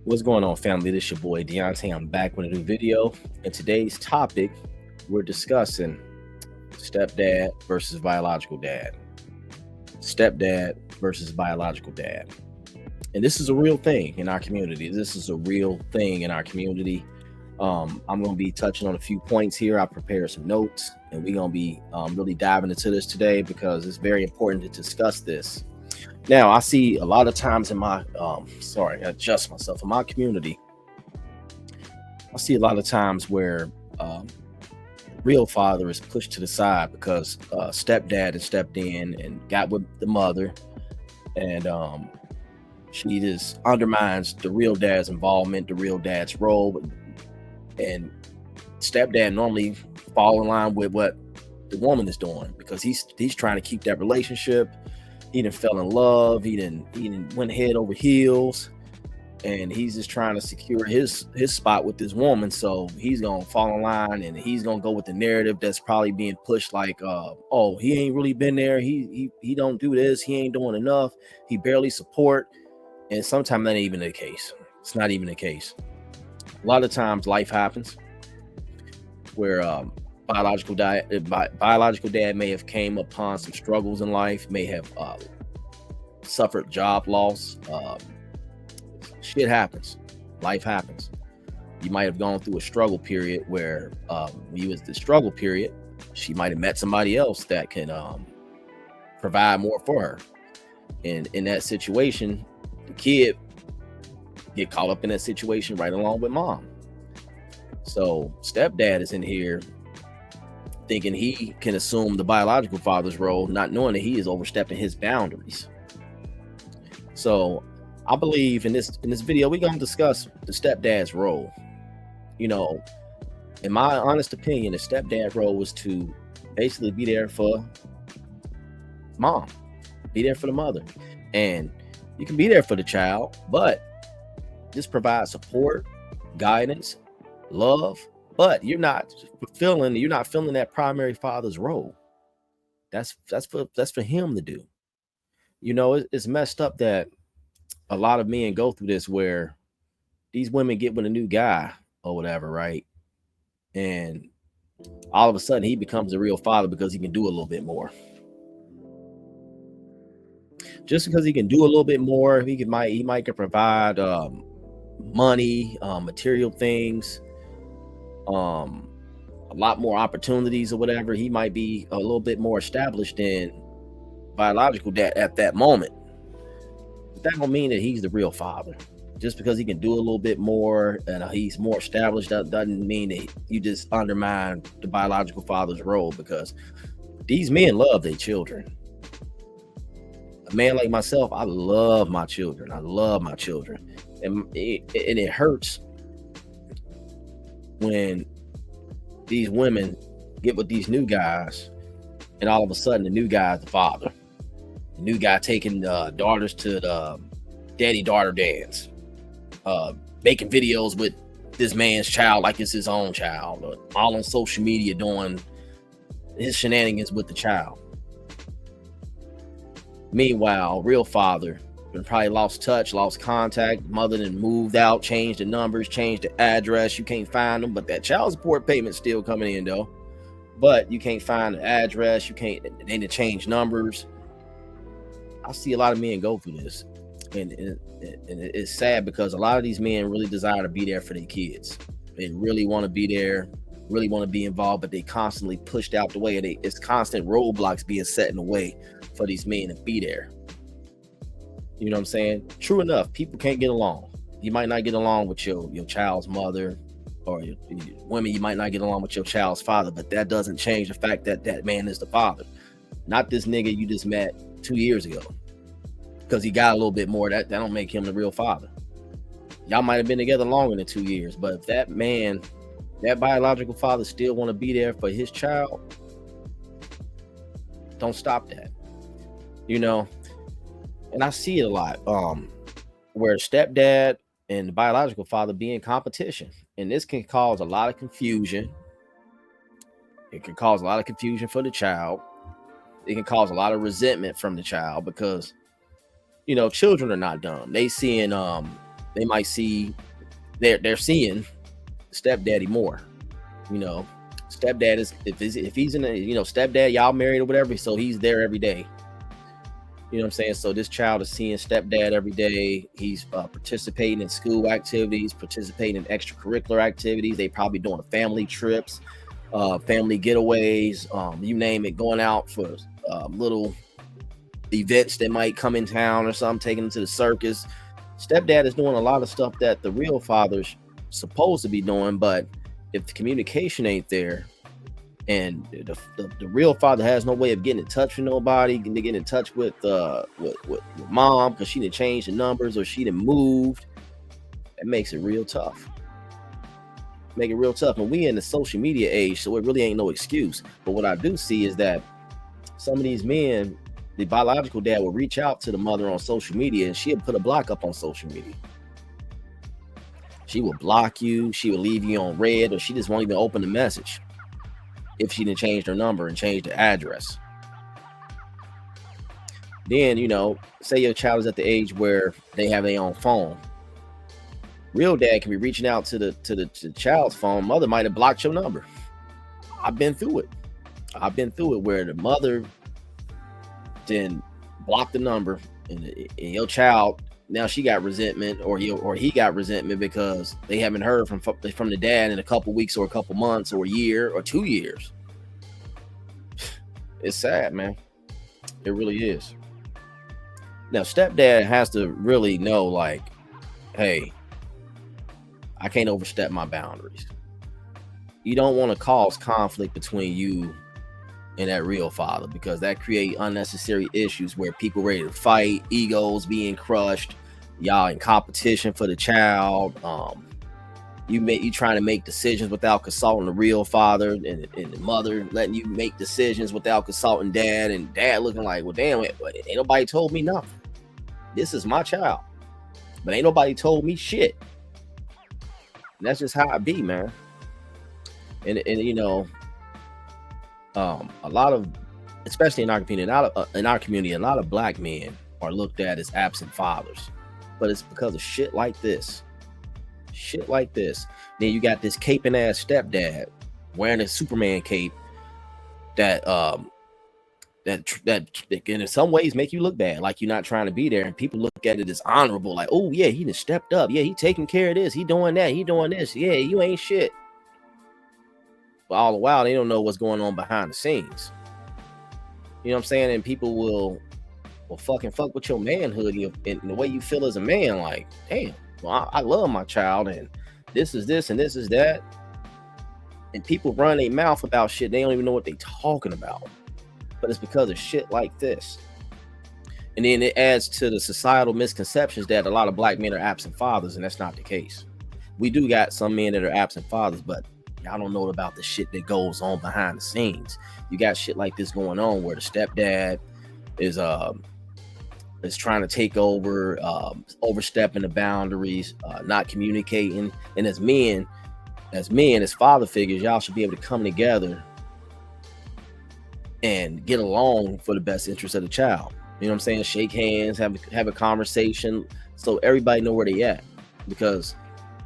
What's going on, family? This your boy Deontay. I'm back with a new video. And today's topic, we're discussing stepdad versus biological dad. Stepdad versus biological dad. And this is a real thing in our community. This is a real thing in our community. I'm going to be touching on a few points here. I prepared some notes, and we're going to be really diving into this today because it's very important to discuss this. Now, I see a lot of times in my, I adjust myself in my community. I see a lot of times where real father is pushed to the side because stepdad has stepped in and got with the mother, and she just undermines the real dad's involvement, the real dad's role, and stepdad normally fall in line with what the woman is doing because he's trying to keep that relationship. He done fell in love. He done went head over heels, and he's just trying to secure his spot with this woman. So he's gonna fall in line, and he's gonna go with the narrative that's probably being pushed, like, oh, he ain't really been there. He don't do this. He ain't doing enough. He barely support. And sometimes that ain't even the case. It's not even the case. A lot of times life happens where biological dad may have came upon some struggles in life, may have suffered job loss. Shit happens. Life happens. You might have gone through a struggle period where when you was the struggle period, she might have met somebody else that can provide more for her. And in that situation, the kid get caught up in that situation right along with mom. So stepdad is in here thinking he can assume the biological father's role, not knowing that he is overstepping his boundaries. So I believe in this video, we're going to discuss the stepdad's role. You know, in my honest opinion, the stepdad role was to basically be there for mom, be there for the mother. And you can be there for the child, but just provide support, guidance, love, but you're not filling that primary father's role. That's for him to do. You know, it's messed up that a lot of men go through this where these women get with a new guy or whatever, right? And all of a sudden he becomes a real father because he can do a little bit more. Just because he can do a little bit more, he might can provide money, material things, a lot more opportunities or whatever. He might be a little bit more established than biological dad at that moment. But that don't mean that he's the real father. Just because he can do a little bit more and he's more established, that doesn't mean that you just undermine the biological father's role, because these men love their children. A man like myself, I love my children. I love my children. And it hurts when these women get with these new guys and all of a sudden the new guy's the father. The new guy taking daughters to the daddy-daughter dance, making videos with this man's child like it's his own child, all on social media doing his shenanigans with the child. Meanwhile, real father probably lost touch, lost contact. Mother then moved out, changed the numbers, changed the address. You can't find them, but that child support payment's still coming in though. But you can't find the address. You can't. They need to change numbers. I see a lot of men go through this, and it's sad because a lot of these men really desire to be there for their kids. They really want to be there, really want to be involved, but they constantly pushed out the way. It's constant roadblocks being set in the way for these men to be there. You know what I'm saying? True enough, people can't get along. You might not get along with your child's mother, or your women, you might not get along with your child's father, but that doesn't change the fact that that man is the father. Not this nigga you just met 2 years ago. Because he got a little bit more, that don't make him the real father. Y'all might have been together longer than 2 years, but if that man, that biological father, still want to be there for his child, don't stop that. You know, and I see it a lot, where stepdad and the biological father be in competition, and this can cause a lot of confusion. It can cause a lot of confusion for the child. It can cause a lot of resentment from the child because, you know, children are not dumb. They seeing they might see they're seeing stepdaddy more. You know, stepdad is if he's in a, stepdad, y'all married or whatever, so he's there every day. You know what I'm saying? So this child is seeing stepdad every day. He's participating in school activities, participating in extracurricular activities. They probably doing family trips, family getaways, you name it, going out for little events that might come in town or something, taking them to the circus. Stepdad is doing a lot of stuff that the real father's supposed to be doing, but if the communication ain't there, and the real father has no way of getting in touch with nobody, getting in touch with mom because she didn't change the numbers or she didn't moved, it makes it real tough. Make it real tough. And we in the social media age, so it really ain't no excuse. But what I do see is that some of these men, the biological dad will reach out to the mother on social media, and she'll put a block up on social media. She will block you, she will leave you on red, or she just won't even open the message if she didn't change her number and change the address. Then, say your child is at the age where they have their own phone. Real dad can be reaching out to the child's phone. Mother might have blocked your number. I've been through it where the mother then blocked the number, and your child, now she got resentment, or he got resentment because they haven't heard from the dad in a couple weeks or a couple months or a year or 2 years. It's sad, man. It really is. Now, stepdad has to really know, like, hey, I can't overstep my boundaries. You don't want to cause conflict between you and that real father, because that create unnecessary issues where people ready to fight, egos being crushed, y'all in competition for the child. You trying to make decisions without consulting the real father, and the mother letting you make decisions without consulting dad, and dad looking like, well, damn, ain't nobody told me nothing. This is my child, but ain't nobody told me shit. And that's just how it be, man. And a lot of, especially in our community, a lot of black men are looked at as absent fathers, but it's because of shit like this. Then you got this caping ass stepdad wearing a Superman cape that in some ways make you look bad, like you're not trying to be there, and people look at it as honorable, like, oh yeah, he done stepped up, yeah, he taking care of this, he doing that, he doing this, yeah, you ain't shit. But all the while they don't know what's going on behind the scenes. You know what I'm saying? And people will fucking fuck with your manhood and the way you feel as a man, like, damn, well, I love my child, and this is this and this is that. And people run their mouth about shit they don't even know what they talking about. But it's because of shit like this. And then it adds to the societal misconceptions that a lot of black men are absent fathers, and that's not the case. We do got some men that are absent fathers, but y'all don't know about the shit that goes on behind the scenes. You got shit like this going on where the stepdad is trying to take over, overstepping the boundaries, not communicating. And as men, as father figures, y'all should be able to come together and get along for the best interest of the child. You know what I'm saying? Shake hands, have a conversation, so everybody know where they at. Because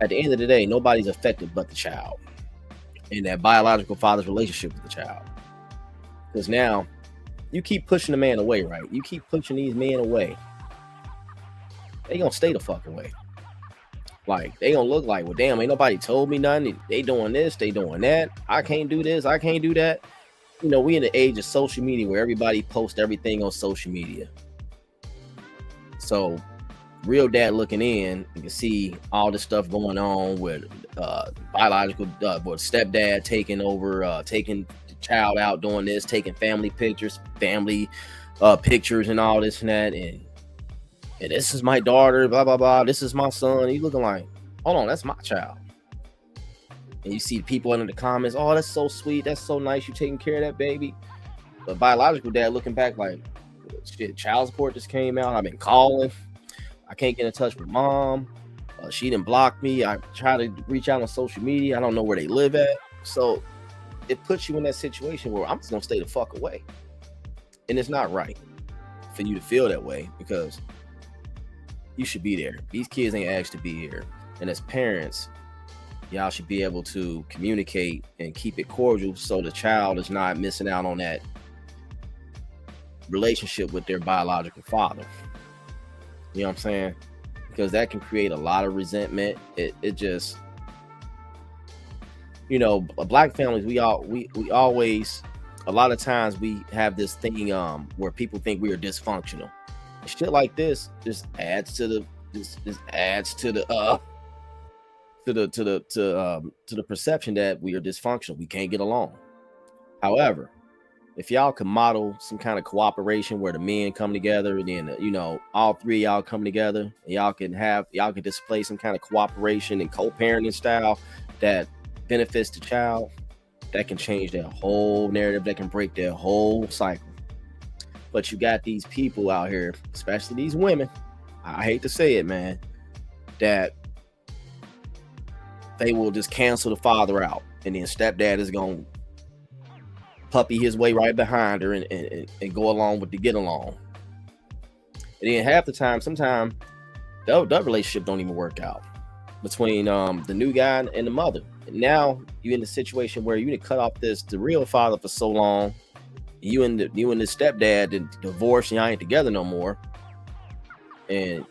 at the end of the day, nobody's affected but the child and that biological father's relationship with the child. Because now you keep pushing the man away, right? You keep pushing these men away, they gonna stay the fucking way. Like, they gonna look like, well, damn, ain't nobody told me nothing. They doing this, they doing that. I can't do this, I can't do that. We in the age of social media where everybody posts everything on social media. So real dad looking in, you can see all this stuff going on with biological with stepdad taking over, taking the child out, doing this, taking family pictures and all this and that, and this is my daughter, blah blah blah, this is my son. You looking like, hold on, that's my child. And you see people in the comments, oh, that's so sweet, that's so nice, you taking care of that baby. But biological dad looking back like, shit, child support just came out, I've been calling, I can't get in touch with mom, she didn't block me, I try to reach out on social media, I don't know where they live at. So it puts you in that situation where I'm just gonna stay the fuck away. And it's not right for you to feel that way, because you should be there. These kids ain't asked to be here. And as parents, y'all should be able to communicate and keep it cordial so the child is not missing out on that relationship with their biological father. You know what I'm saying? Because that can create a lot of resentment. It just, you know, black families, we always, a lot of times we have this thing where people think we are dysfunctional. Shit like this just adds to the perception that we are dysfunctional. We can't get along. However, if y'all can model some kind of cooperation where the men come together and then, you know, all three of y'all come together and y'all can display some kind of cooperation and co-parenting style that benefits the child, that can change their whole narrative, that can break their whole cycle. But you got these people out here, especially these women, I hate to say it, man, that they will just cancel the father out, and then stepdad is going to puppy his way right behind her and go along with the get along. And then half the time, sometimes that relationship don't even work out between the new guy and the mother. And now you're in the situation where you need to cut off the real father for so long. You and the stepdad and divorced, and y'all ain't together no more. And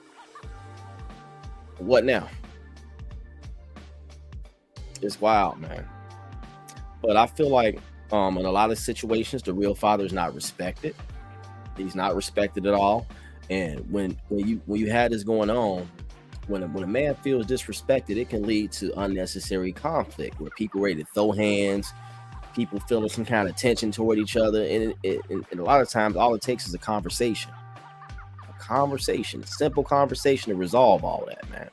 what now? It's wild, man. But I feel like in a lot of situations, the real father is not respected. He's not respected at all. And when you had this going on, when a man feels disrespected, it can lead to unnecessary conflict where people ready to throw hands, people feeling some kind of tension toward each other. And a lot of times, all it takes is a conversation, a simple conversation to resolve all that, man.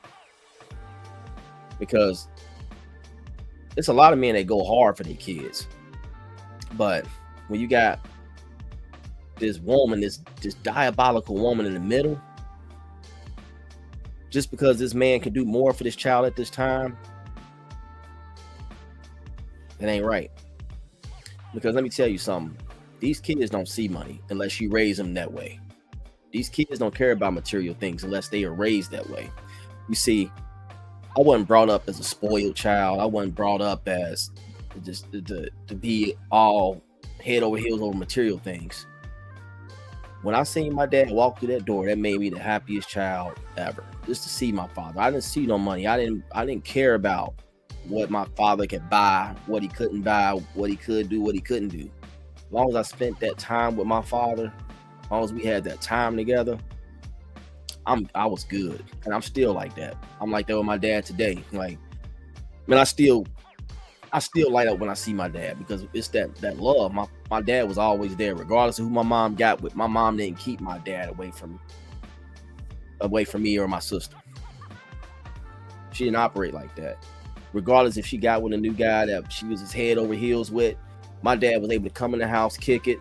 Because it's a lot of men that go hard for their kids. But when you got this woman, this diabolical woman in the middle, just because this man can do more for this child at this time, it ain't right. Because let me tell you something. These kids don't see money unless you raise them that way. These kids don't care about material things unless they are raised that way. You see, I wasn't brought up as a spoiled child. I wasn't brought up as just to be all head over heels over material things. When I seen my dad walk through that door, that made me the happiest child ever. Just to see my father. I didn't see no money. I didn't care about what my father could buy, what he couldn't buy, what he could do, what he couldn't do. As long as I spent that time with my father, as long as we had that time together, I was good. And I'm still like that. I'm like that with my dad today. Like, man, I still light up when I see my dad because it's that love. My dad was always there, regardless of who my mom got with. My mom didn't keep my dad away from me or my sister. She didn't operate like that. Regardless if she got with a new guy that she was his head over heels with, my dad was able to come in the house, pick it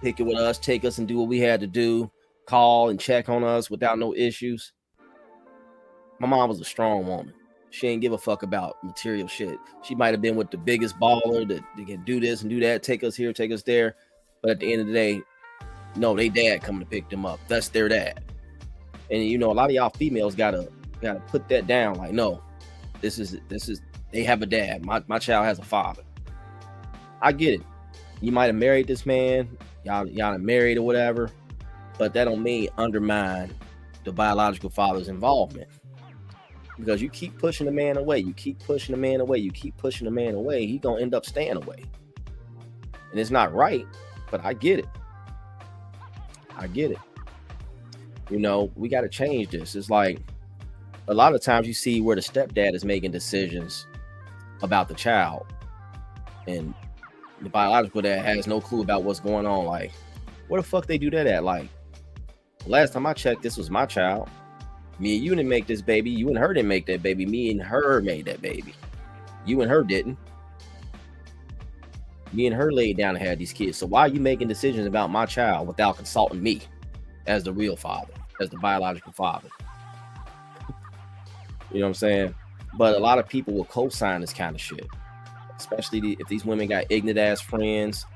with us, take us and do what we had to do, call and check on us without no issues. My mom was a strong woman. She ain't give a fuck about material shit. She might have been with the biggest baller that can do this and do that, take us here, take us there. But at the end of the day, no, they dad coming to pick them up. That's their dad. And you know, a lot of y'all females gotta put that down. Like, no, this is they have a dad. My child has a father. I get it. You might have married this man, y'all are married or whatever, but that don't mean undermine the biological father's involvement. Because you keep pushing the man away, he gonna end up staying away. And it's not right, but I get it. You know, we got to change this. It's like a lot of times you see where the stepdad is making decisions about the child and the biological dad has no clue about what's going on. Like, where the fuck they do that at? Like, last time I checked, this was my child. Me and you didn't make this baby. You and her didn't make that baby. Me and her made that baby. You and her didn't. Me and her laid down and had these kids. So why are you making decisions about my child without consulting me as the real father, as the biological father? You know what I'm saying? But a lot of people will co-sign this kind of shit, especially if these women got ignorant ass friends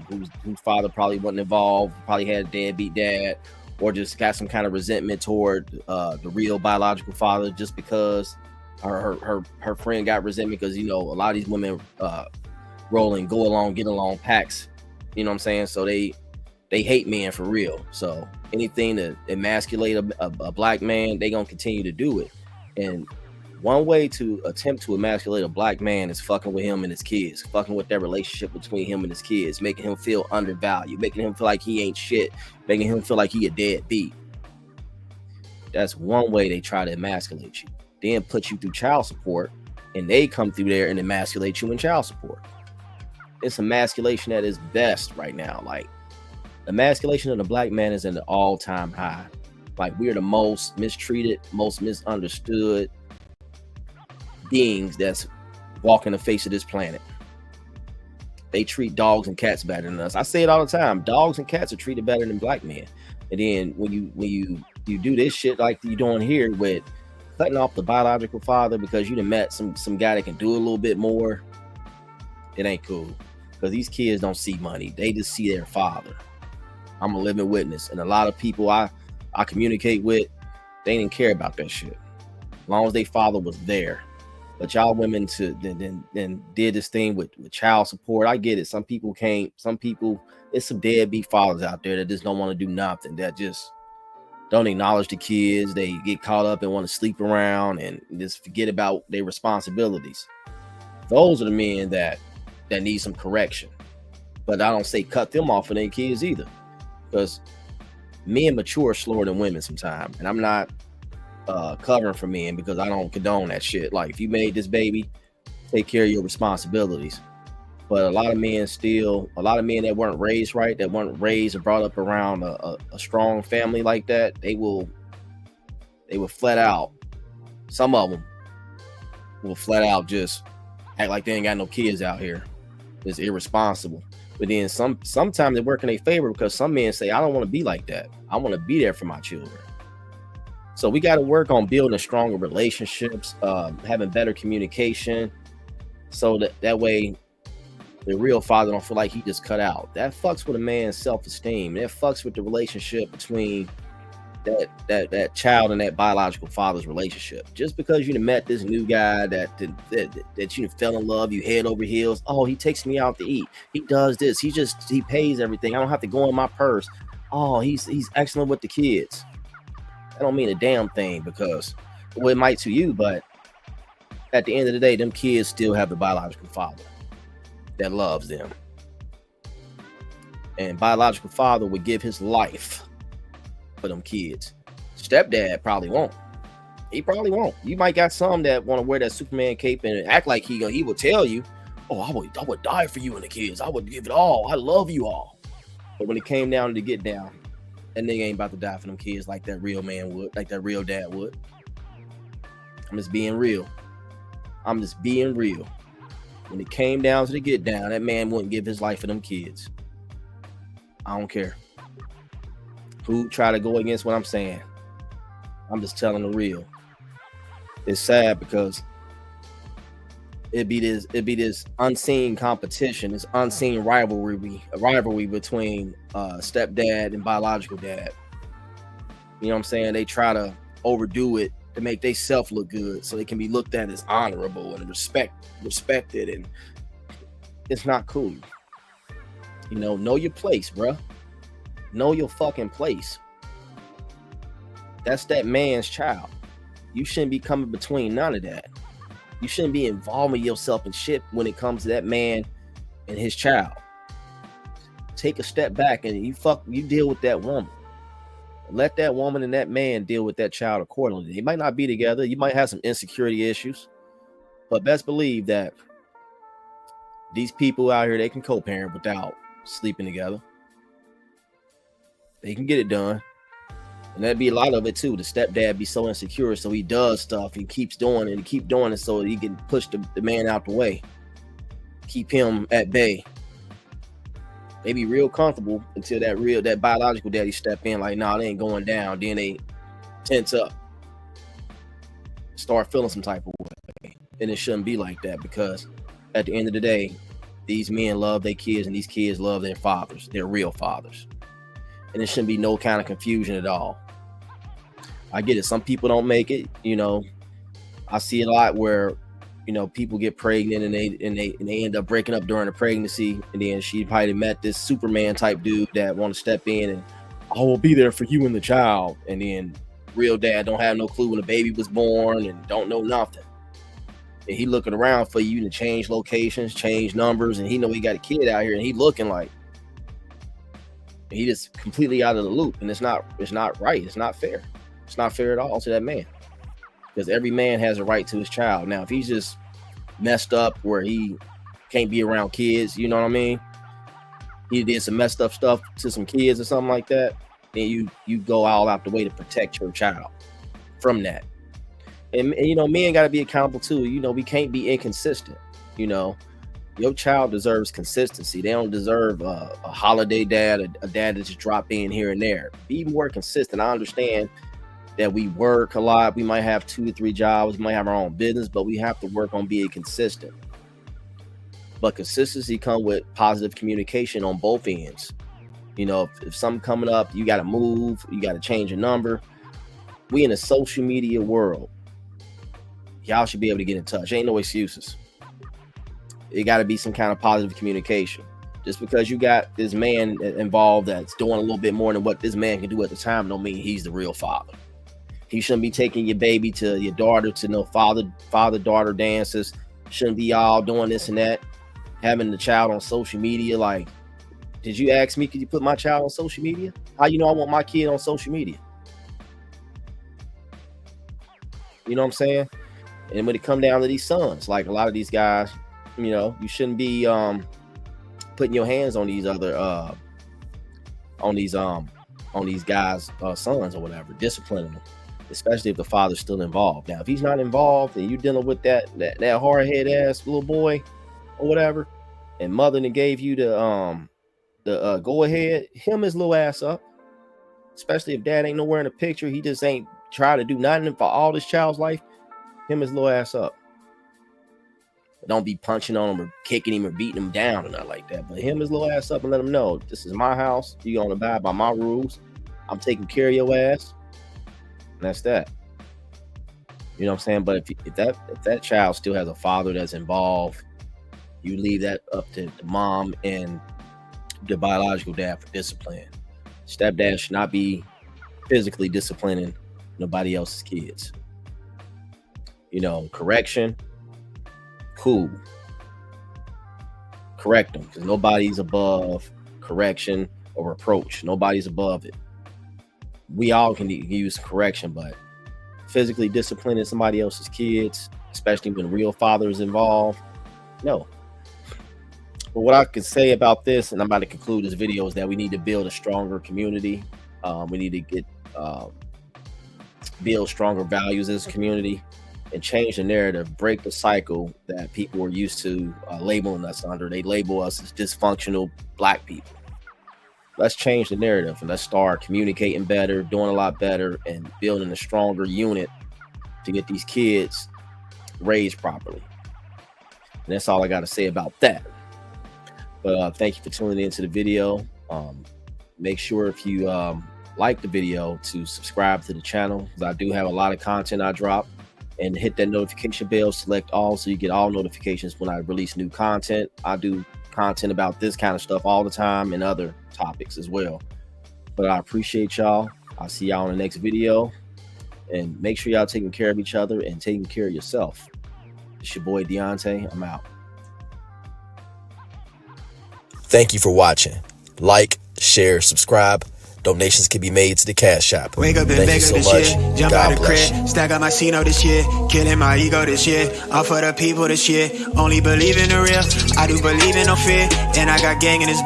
whose father probably wasn't involved, probably had a deadbeat dad, or just got some kind of resentment toward the real biological father, just because her friend got resentment because, you know, a lot of these women roll and go along, get along packs, you know what I'm saying? So they hate men for real. So anything to emasculate a black man, they gonna continue to do it. And one way to attempt to emasculate a black man is fucking with him and his kids, fucking with that relationship between him and his kids, making him feel undervalued, making him feel like he ain't shit, making him feel like he a deadbeat. That's one way they try to emasculate you. Then put you through child support, and they come through there and emasculate you in child support. It's emasculation at its best right now. Like, emasculation of the black man is at an all-time high. Like, we're the most mistreated, most misunderstood beings that's walking the face of this planet. They treat dogs and cats better than us. I say it all the time. Dogs and cats are treated better than black men. And then when you do this shit like you're doing here with cutting off the biological father because you done met some guy that can do a little bit more, it ain't cool. Because these kids don't see money. They just see their father. I'm a living witness. And a lot of people I communicate with, they didn't care about that shit. As long as their father was there. But y'all women then did this thing with child support. I get it. Some people can't. Some people, it's some deadbeat fathers out there that just don't want to do nothing. That just don't acknowledge the kids. They get caught up and want to sleep around and just forget about their responsibilities. Those are the men that need some correction. But I don't say cut them off of their kids either, because men mature slower than women sometimes. And I'm not covering for men because I don't condone that shit. Like, if you made this baby, take care of your responsibilities. But a lot of men that weren't raised right, that weren't raised or brought up around a strong family like that, they will flat out, some of them will flat out just act like they ain't got no kids out here. It's irresponsible. But then sometimes they work in their favor, because some men say, I don't want to be like that. I want to be there for my children. So we got to work on building stronger relationships, having better communication, so that way the real father don't feel like he just cut out. That fucks with a man's self-esteem. That fucks with the relationship between that child and that biological father's relationship. Just because you met this new guy that you fell in love, you head over heels. Oh, he takes me out to eat. He does this. He pays everything. I don't have to go in my purse. Oh, he's excellent with the kids. I don't mean a damn thing, because well, it might to you, but at the end of the day, them kids still have the biological father that loves them. And biological father would give his life for them kids. Stepdad probably won't. He probably won't. You might got some that want to wear that Superman cape and act like he will tell you, oh, I would die for you and the kids. I would give it all. I love you all. But when it came down to get down, that nigga ain't about to die for them kids like that real man would, like that real dad would. I'm just being real. When it came down to the get down, that man wouldn't give his life for them kids. I don't care who try to go against what I'm saying. I'm just telling the real. It's sad because it'd be this unseen competition, this unseen rivalry between stepdad and biological dad. You know what I'm saying? They try to overdo it to make they self look good, so they can be looked at as honorable and respected, and it's not cool. You know your place, bruh. Know your fucking place. That's that man's child. You shouldn't be coming between none of that. You shouldn't be involving yourself in shit when it comes to that man and his child. Take a step back and you deal with that woman. Let that woman and that man deal with that child accordingly. They might not be together. You might have some insecurity issues, but best believe that these people out here, they can co-parent without sleeping together. They can get it done. And that'd be a lot of it too. The stepdad be so insecure, so he does stuff. He keeps doing it so he can push the man out the way. Keep him at bay. They be real comfortable until that biological daddy step in, like, nah, they ain't going down. Then they tense up. Start feeling some type of way. And it shouldn't be like that, because at the end of the day, these men love their kids and these kids love their fathers, their real fathers. and there shouldn't be no kind of confusion at all. I get it. Some people don't make it. I see it a lot where, people get pregnant and they end up breaking up during the pregnancy, and then she probably met this Superman type dude that want to step in and I will be there for you and the child, and then real dad don't have no clue when the baby was born and don't know nothing, and he looking around for you to change locations, change numbers, and he know he got a kid out here and he looking like he just completely out of the loop, and it's not right. It's not fair. It's not fair at all to that man. Because every man has a right to his child. Now, if he's just messed up where he can't be around kids, you know what I mean? He did some messed up stuff to some kids or something like that, then you go all out the way to protect your child from that. And men got to be accountable too. We can't be inconsistent. Your child deserves consistency. They don't deserve a holiday dad, a dad that just drop in here and there. Be more consistent. I understand that we work a lot. We might have 2 to 3 jobs. We might have our own business, but we have to work on being consistent. But consistency comes with positive communication on both ends. If something coming up, you got to move, you got to change a number. We in a social media world. Y'all should be able to get in touch. Ain't no excuses. It got to be some kind of positive communication. Just because you got this man involved that's doing a little bit more than what this man can do at the time don't mean he's the real father. He shouldn't be taking your baby to your daughter to no father-daughter dances. Shouldn't be all doing this and that. Having the child on social media. Like, did you ask me, could you put my child on social media? How I want my kid on social media? You know what I'm saying? And when it come down to these sons, like a lot of these guys, you shouldn't be putting your hands on these other on these guys' sons or whatever, disciplining them. Especially if the father's still involved. Now, if he's not involved and you're dealing with that hard-head ass little boy or whatever, and mother and gave you the go ahead, him his little ass up. Especially if dad ain't nowhere in the picture, he just ain't try to do nothing for all this child's life. Him his little ass up. Don't be punching on him or kicking him or beating him down or nothing like that. But him his little ass up and let him know, this is my house. You're gonna abide by my rules. I'm taking care of your ass. And that's that. You know what I'm saying? But if that child still has a father that's involved, you leave that up to the mom and the biological dad for discipline. Stepdad should not be physically disciplining nobody else's kids. Correction, cool. Correct them, because nobody's above correction or reproach. Nobody's above it. We all can use correction, but physically disciplining somebody else's kids, especially when real father is involved, no. But what I can say about this, and I'm about to conclude this video, is that we need to build a stronger community. We need to build stronger values as a community and change the narrative, break the cycle that people are used to labeling us under. They label us as dysfunctional black people. Let's change the narrative and let's start communicating better, doing a lot better, and building a stronger unit to get these kids raised properly. And that's all I got to say about that. But thank you for tuning into the video. Make sure if you like the video to subscribe to the channel, because I do have a lot of content I drop, and hit that notification bell, select all, so you get all notifications when I release new content. I do content about this kind of stuff all the time and other topics as well. But I appreciate y'all. I'll see y'all in the next video, and make sure y'all taking care of each other and taking care of yourself. It's your boy Deontay. I'm out. Thank you for watching. Like, share, subscribe. Donations can be made to the Cash App. Wake up and Thank beg you up so this much. shit. Jump God out the bless crib. you. Stack up my Cino this year. Killing my ego this year. All for the people this year. Only believe in the real. I do believe in no fear. And I got gang in this.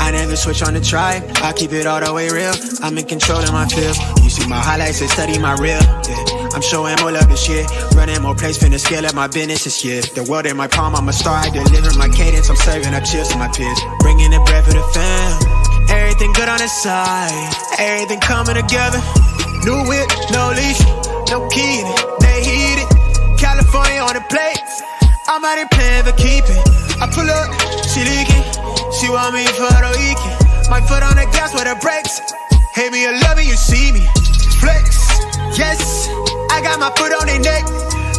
I never switch on the tribe. I keep it all the way real. I'm in control of my field. You see my highlights and study my real. Yeah. I'm showing more love this year. Running more plays, finna scale up my business this year. The world in my palm, I'm a star. I deliver my cadence. I'm serving up chills to my peers. Bringing the bread for the fam. Everything good on the side, everything coming together. New whip, no leash, no key in it, they heat it. California on the plate, I'm out here playing for keeping. I pull up, she leaking, she want me for the weekend. My foot on the gas with the brakes. Hate me or love me, you see me. Flex, yes. I got my foot on their neck.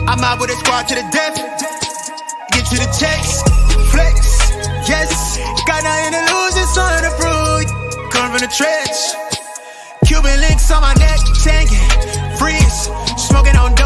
I'm out with a squad to the death. Get to the checks. Flex, yes. Got nothing to lose, it's something to prove. Come from the trench. Cuban links on my neck, tanking. Freeze, smoking on